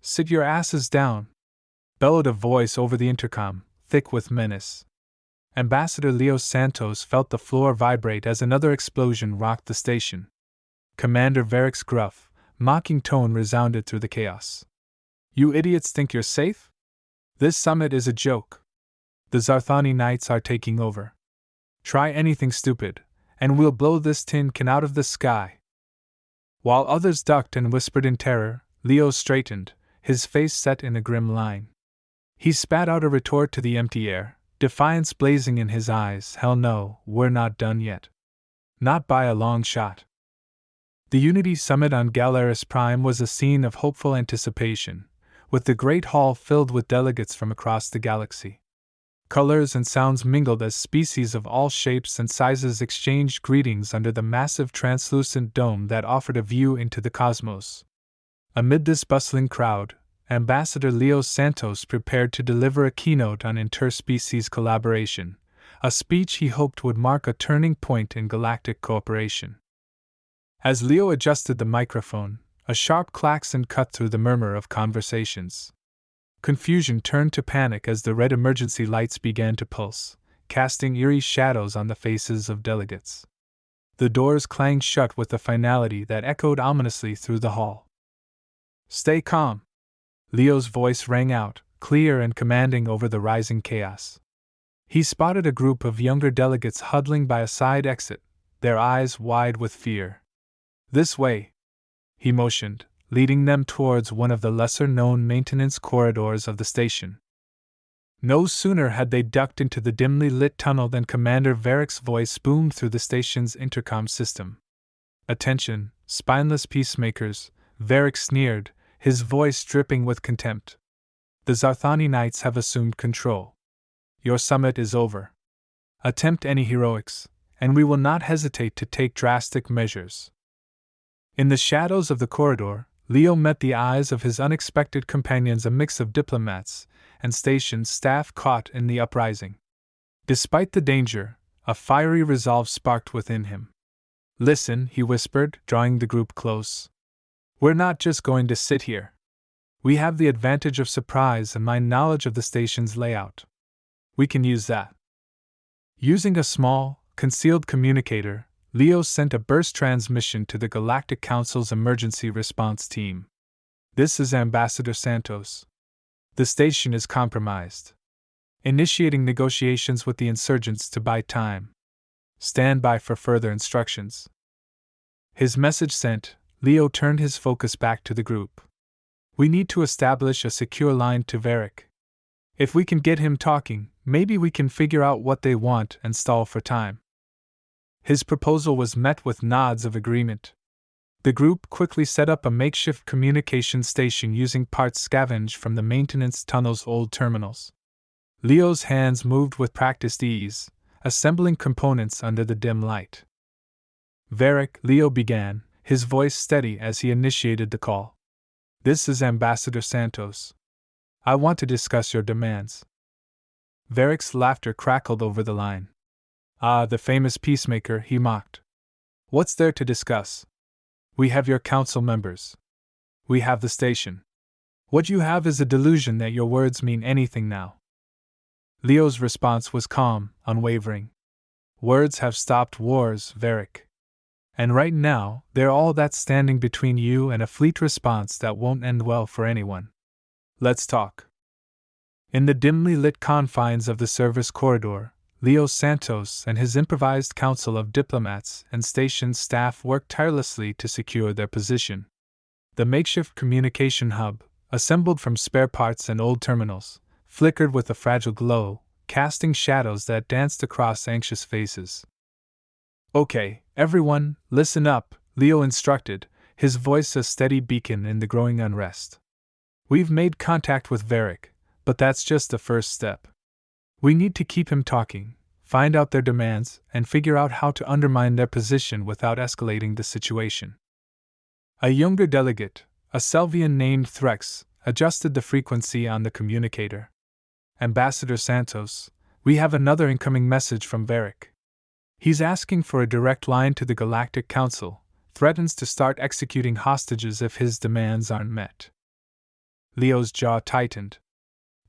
Sit your asses down, bellowed a voice over the intercom, thick with menace. Ambassador Leo Santos felt the floor vibrate as another explosion rocked the station. Commander Varric's gruff, mocking tone resounded through the chaos. You idiots think you're safe? This summit is a joke. The Zarthani Knights are taking over. Try anything stupid, and we'll blow this tin can out of the sky. While others ducked and whispered in terror, Leo straightened, his face set in a grim line. He spat out a retort to the empty air, defiance blazing in his eyes. Hell no, we're not done yet. Not by a long shot. The Unity Summit on Galaris Prime was a scene of hopeful anticipation, with the Great Hall filled with delegates from across the galaxy. Colors and sounds mingled as species of all shapes and sizes exchanged greetings under the massive translucent dome that offered a view into the cosmos. Amid this bustling crowd, Ambassador Leo Santos prepared to deliver a keynote on interspecies collaboration, a speech he hoped would mark a turning point in galactic cooperation. As Leo adjusted the microphone, a sharp klaxon cut through the murmur of conversations. Confusion turned to panic as the red emergency lights began to pulse, casting eerie shadows on the faces of delegates. The doors clanged shut with a finality that echoed ominously through the hall. Stay calm. Leo's voice rang out, clear and commanding over the rising chaos. He spotted a group of younger delegates huddling by a side exit, their eyes wide with fear. This way, he motioned, leading them towards one of the lesser-known maintenance corridors of the station. No sooner had they ducked into the dimly lit tunnel than Commander Varric's voice boomed through the station's intercom system. Attention, spineless peacemakers, Varric sneered, his voice dripping with contempt. The Zarthani Knights have assumed control. Your summit is over. Attempt any heroics, and we will not hesitate to take drastic measures. In the shadows of the corridor, Leo met the eyes of his unexpected companions, a mix of diplomats and station staff caught in the uprising. Despite the danger, a fiery resolve sparked within him. Listen, he whispered, drawing the group close. We're not just going to sit here. We have the advantage of surprise and my knowledge of the station's layout. We can use that. Using a small, concealed communicator, Leo sent a burst transmission to the Galactic Council's emergency response team. This is Ambassador Santos. The station is compromised. Initiating negotiations with the insurgents to buy time. Stand by for further instructions. His message sent, Leo turned his focus back to the group. We need to establish a secure line to Varric. If we can get him talking, maybe we can figure out what they want and stall for time. His proposal was met with nods of agreement. The group quickly set up a makeshift communication station using parts scavenged from the maintenance tunnel's old terminals. Leo's hands moved with practiced ease, assembling components under the dim light. Varric, Leo began, his voice steady as he initiated the call. This is Ambassador Santos. I want to discuss your demands. Varric's laughter crackled over the line. Ah, the famous peacemaker, he mocked. What's there to discuss? We have your council members. We have the station. What you have is a delusion that your words mean anything now. Leo's response was calm, unwavering. Words have stopped wars, Varric. And right now, they're all that's standing between you and a fleet response that won't end well for anyone. Let's talk. In the dimly lit confines of the service corridor, Leo Santos and his improvised council of diplomats and station staff worked tirelessly to secure their position. The makeshift communication hub, assembled from spare parts and old terminals, flickered with a fragile glow, casting shadows that danced across anxious faces. Okay, everyone, listen up, Leo instructed, his voice a steady beacon in the growing unrest. We've made contact with Varric, but that's just the first step. We need to keep him talking, find out their demands, and figure out how to undermine their position without escalating the situation. A younger delegate, a Selvian named Threx, adjusted the frequency on the communicator. Ambassador Santos, we have another incoming message from Varric. He's asking for a direct line to the Galactic Council, threatens to start executing hostages if his demands aren't met. Leo's jaw tightened.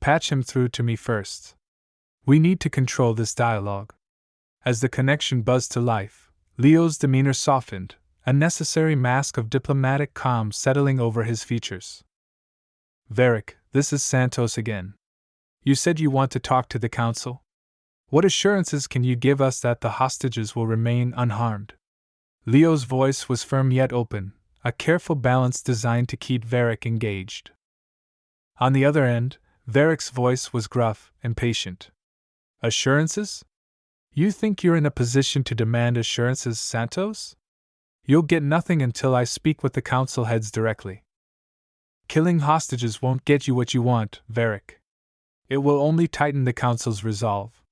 Patch him through to me first. We need to control this dialogue. As the connection buzzed to life, Leo's demeanor softened, a necessary mask of diplomatic calm settling over his features. Varric, this is Santos again. You said you want to talk to the council? What assurances can you give us that the hostages will remain unharmed? Leo's voice was firm yet open, a careful balance designed to keep Varric engaged. On the other end, Varric's voice was gruff, impatient. Assurances? You think you're in a position to demand assurances, Santos? You'll get nothing until I speak with the council heads directly. Killing hostages won't get you what you want, Varric. It will only tighten the council's resolve.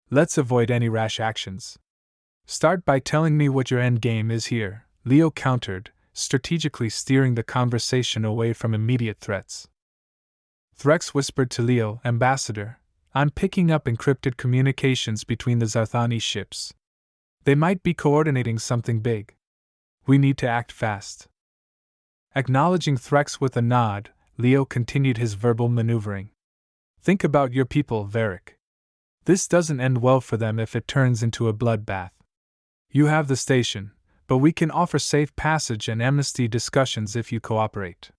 Let's avoid any rash actions. Start by telling me what your endgame is here, Leo countered, strategically steering the conversation away from immediate threats. Threx whispered to Leo, Ambassador, I'm picking up encrypted communications between the Zarthani ships. They might be coordinating something big. We need to act fast. Acknowledging Threx with a nod, Leo continued his verbal maneuvering. Think about your people, Varric. This doesn't end well for them if it turns into a bloodbath. You have the station, but we can offer safe passage and amnesty discussions if you cooperate.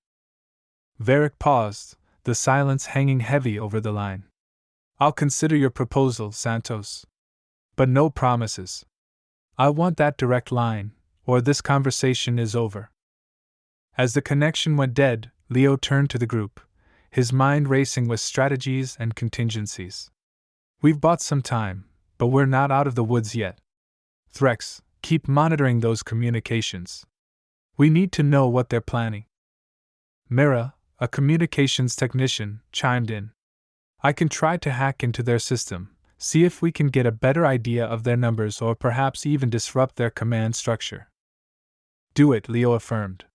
Varric paused, the silence hanging heavy over the line. I'll consider your proposal, Santos. But no promises. I want that direct line, or this conversation is over. As the connection went dead, Leo turned to the group, his mind racing with strategies and contingencies. We've bought some time, but we're not out of the woods yet. Threx, keep monitoring those communications. We need to know what they're planning. Mira, a communications technician, chimed in. I can try to hack into their system, see if we can get a better idea of their numbers or perhaps even disrupt their command structure. Do it, Leo affirmed.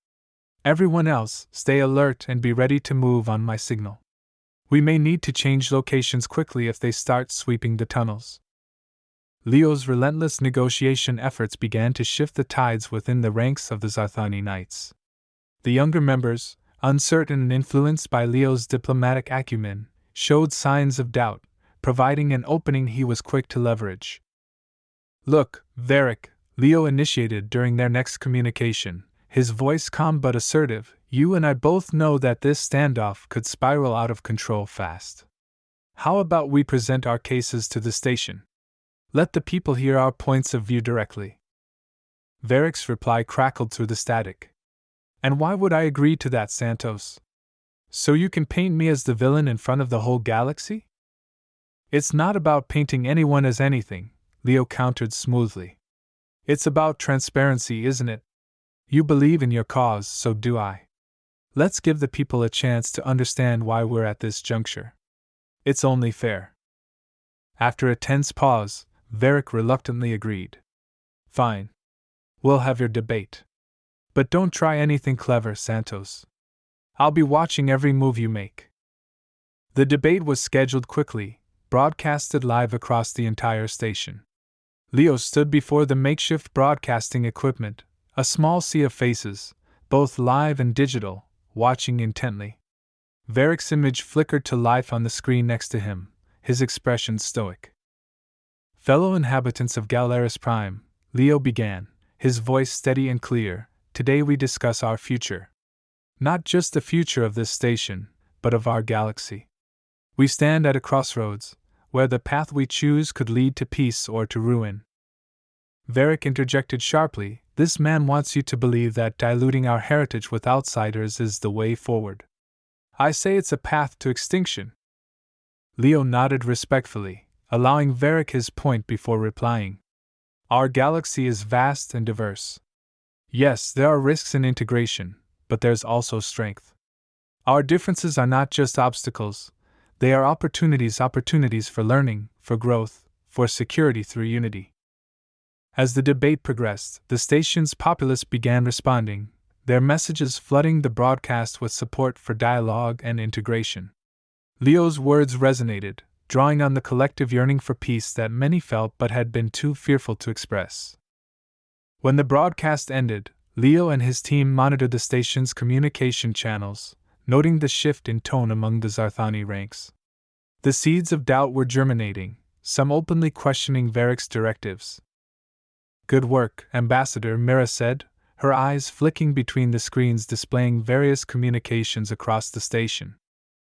Everyone else, stay alert and be ready to move on my signal. We may need to change locations quickly if they start sweeping the tunnels. Leo's relentless negotiation efforts began to shift the tides within the ranks of the Zarthani Knights. The younger members, uncertain and influenced by Leo's diplomatic acumen, showed signs of doubt, providing an opening he was quick to leverage. Look, Varric, Leo initiated during their next communication, his voice calm but assertive, you and I both know that this standoff could spiral out of control fast. How about we present our cases to the station? Let the people hear our points of view directly. Varric's reply crackled through the static. And why would I agree to that, Santos? So you can paint me as the villain in front of the whole galaxy? It's not about painting anyone as anything, Leo countered smoothly. It's about transparency, isn't it? You believe in your cause, so do I. Let's give the people a chance to understand why we're at this juncture. It's only fair. After a tense pause, Varric reluctantly agreed. Fine. We'll have your debate. But don't try anything clever, Santos. I'll be watching every move you make. The debate was scheduled quickly, broadcasted live across the entire station. Leo stood before the makeshift broadcasting equipment, a small sea of faces, both live and digital, watching intently. Varric's image flickered to life on the screen next to him, his expression stoic. Fellow inhabitants of Galaris Prime, Leo began, his voice steady and clear, today we discuss our future. Not just the future of this station, but of our galaxy. We stand at a crossroads, where the path we choose could lead to peace or to ruin. Varric interjected sharply, this man wants you to believe that diluting our heritage with outsiders is the way forward. I say it's a path to extinction. Leo nodded respectfully, allowing Varric his point before replying. Our galaxy is vast and diverse. Yes, there are risks in integration, but there's also strength. Our differences are not just obstacles, they are opportunities for learning, for growth, for security through unity. As the debate progressed, the station's populace began responding, their messages flooding the broadcast with support for dialogue and integration. Leo's words resonated, drawing on the collective yearning for peace that many felt but had been too fearful to express. When the broadcast ended, Leo and his team monitored the station's communication channels, noting the shift in tone among the Zarthani ranks. The seeds of doubt were germinating, some openly questioning Varric's directives. "Good work, Ambassador," Mira said, her eyes flicking between the screens displaying various communications across the station.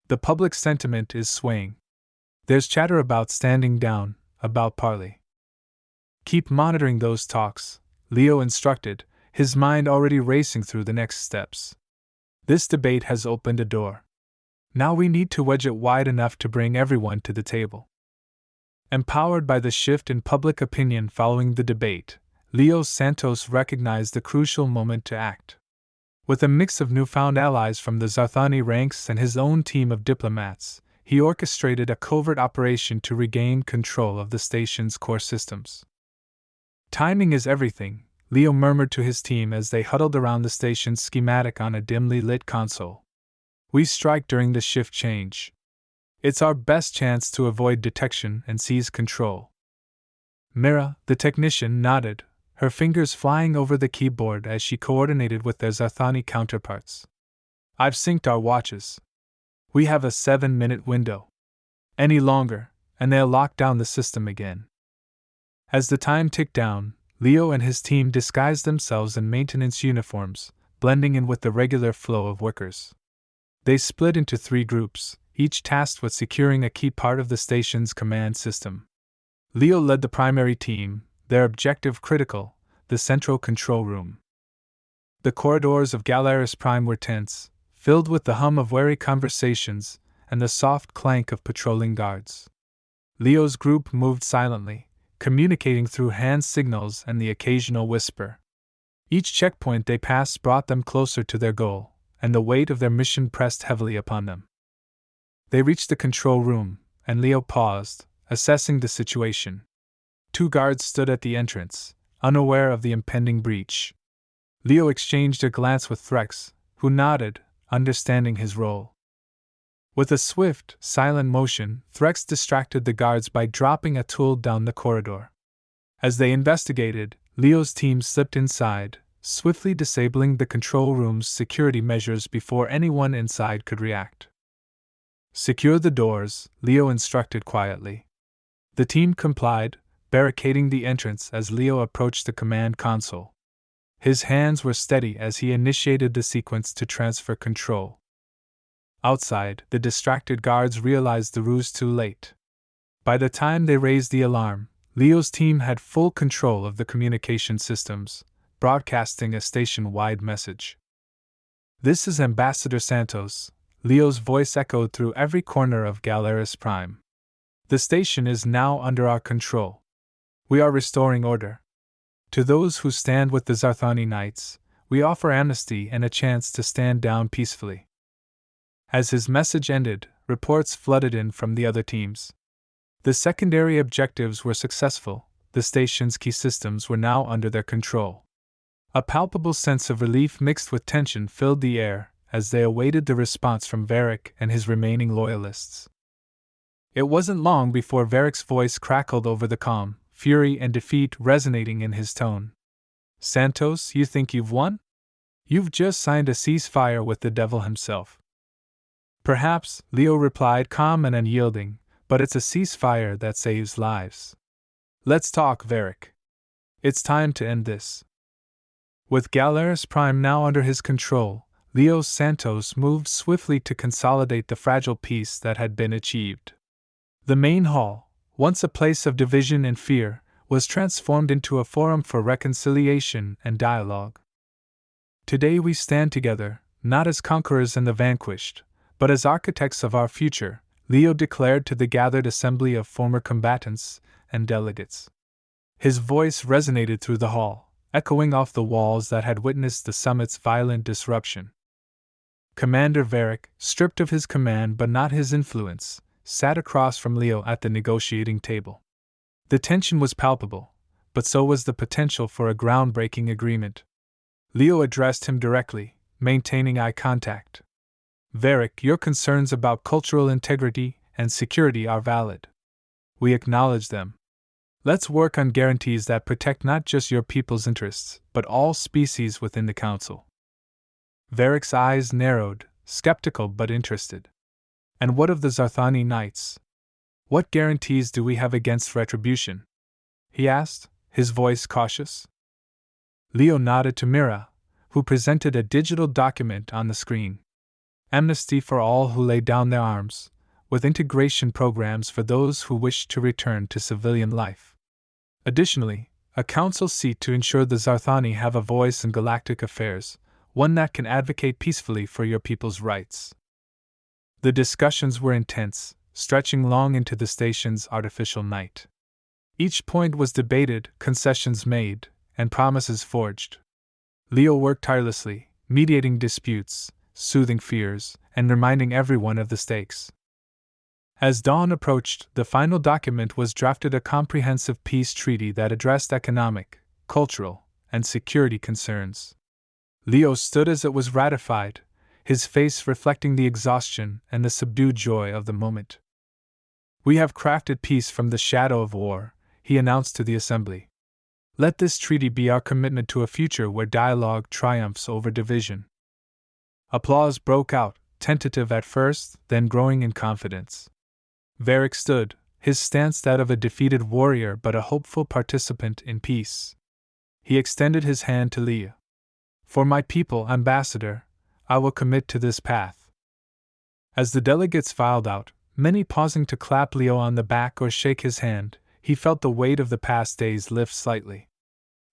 "The public sentiment is swaying. There's chatter about standing down, about parley." "Keep monitoring those talks," Leo instructed, his mind already racing through the next steps. "This debate has opened a door. Now we need to wedge it wide enough to bring everyone to the table." Empowered by the shift in public opinion following the debate, Leo Santos recognized the crucial moment to act. With a mix of newfound allies from the Zarthani ranks and his own team of diplomats, he orchestrated a covert operation to regain control of the station's core systems. "Timing is everything," Leo murmured to his team as they huddled around the station's schematic on a dimly lit console. "We strike during the shift change. It's our best chance to avoid detection and seize control." Mira, the technician, nodded, her fingers flying over the keyboard as she coordinated with their Zarthani counterparts. "I've synced our watches. We have a 7-minute window. Any longer, and they'll lock down the system again." As the time ticked down, Leo and his team disguised themselves in maintenance uniforms, blending in with the regular flow of workers. They split into 3 groups, each tasked with securing a key part of the station's command system. Leo led the primary team, their objective critical, the central control room. The corridors of Galactic Prime were tense, filled with the hum of wary conversations and the soft clank of patrolling guards. Leo's group moved silently, communicating through hand signals and the occasional whisper. Each checkpoint they passed brought them closer to their goal, and the weight of their mission pressed heavily upon them. They reached the control room, and Leo paused, assessing the situation. 2 guards stood at the entrance, unaware of the impending breach. Leo exchanged a glance with Threx, who nodded, understanding his role. With a swift, silent motion, Threx distracted the guards by dropping a tool down the corridor. As they investigated, Leo's team slipped inside, swiftly disabling the control room's security measures before anyone inside could react. "Secure the doors," Leo instructed quietly. The team complied, barricading the entrance as Leo approached the command console. His hands were steady as he initiated the sequence to transfer control. Outside, the distracted guards realized the ruse too late. By the time they raised the alarm, Leo's team had full control of the communication systems, broadcasting a station-wide message. "This is Ambassador Santos," Leo's voice echoed through every corner of Galactic Prime. "The station is now under our control. We are restoring order. To those who stand with the Zarthani Knights, we offer amnesty and a chance to stand down peacefully." As his message ended, reports flooded in from the other teams. The secondary objectives were successful, the station's key systems were now under their control. A palpable sense of relief mixed with tension filled the air as they awaited the response from Varric and his remaining loyalists. It wasn't long before Varric's voice crackled over the calm, fury and defeat resonating in his tone. "Santos, you think you've won? You've just signed a ceasefire with the devil himself." "Perhaps," Leo replied, calm and unyielding, "but it's a ceasefire that saves lives. Let's talk, Varric. It's time to end this." With Galactic Prime now under his control, Leo Santos moved swiftly to consolidate the fragile peace that had been achieved. The main hall, once a place of division and fear, was transformed into a forum for reconciliation and dialogue. "Today we stand together, not as conquerors and the vanquished, but as architects of our future," Leo declared to the gathered assembly of former combatants and delegates. His voice resonated through the hall, echoing off the walls that had witnessed the summit's violent disruption. Commander Varric, stripped of his command but not his influence, sat across from Leo at the negotiating table. The tension was palpable, but so was the potential for a groundbreaking agreement. Leo addressed him directly, maintaining eye contact. "Varric, your concerns about cultural integrity and security are valid. We acknowledge them. Let's work on guarantees that protect not just your people's interests, but all species within the Council." Varric's eyes narrowed, skeptical but interested. And what of the Zarthani Knights? What guarantees do we have against retribution? He asked, his voice cautious. Leo nodded to Mira, who presented a digital document on the screen. Amnesty for all who lay down their arms, with integration programs for those who wish to return to civilian life. Additionally, a council seat to ensure the Zarthani have a voice in galactic affairs, one that can advocate peacefully for your people's rights. The discussions were intense, stretching long into the station's artificial night. Each point was debated, concessions made, and promises forged. Leo worked tirelessly, mediating disputes, soothing fears, and reminding everyone of the stakes. As dawn approached, the final document was drafted, a comprehensive peace treaty that addressed economic, cultural, and security concerns. Leo stood as it was ratified, his face reflecting the exhaustion and the subdued joy of the moment. "We have crafted peace from the shadow of war," he announced to the assembly. "Let this treaty be our commitment to a future where dialogue triumphs over division." Applause broke out, tentative at first, then growing in confidence. Varric stood, his stance that of a defeated warrior but a hopeful participant in peace. He extended his hand to Leo. "For my people, Ambassador, I will commit to this path." As the delegates filed out, many pausing to clap Leo on the back or shake his hand, he felt the weight of the past days lift slightly.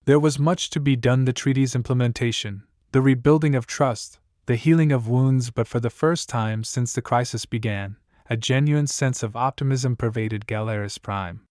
There was much to be done: the treaty's implementation, the rebuilding of trust, the healing of wounds, but for the first time since the crisis began, a genuine sense of optimism pervaded Galeris Prime.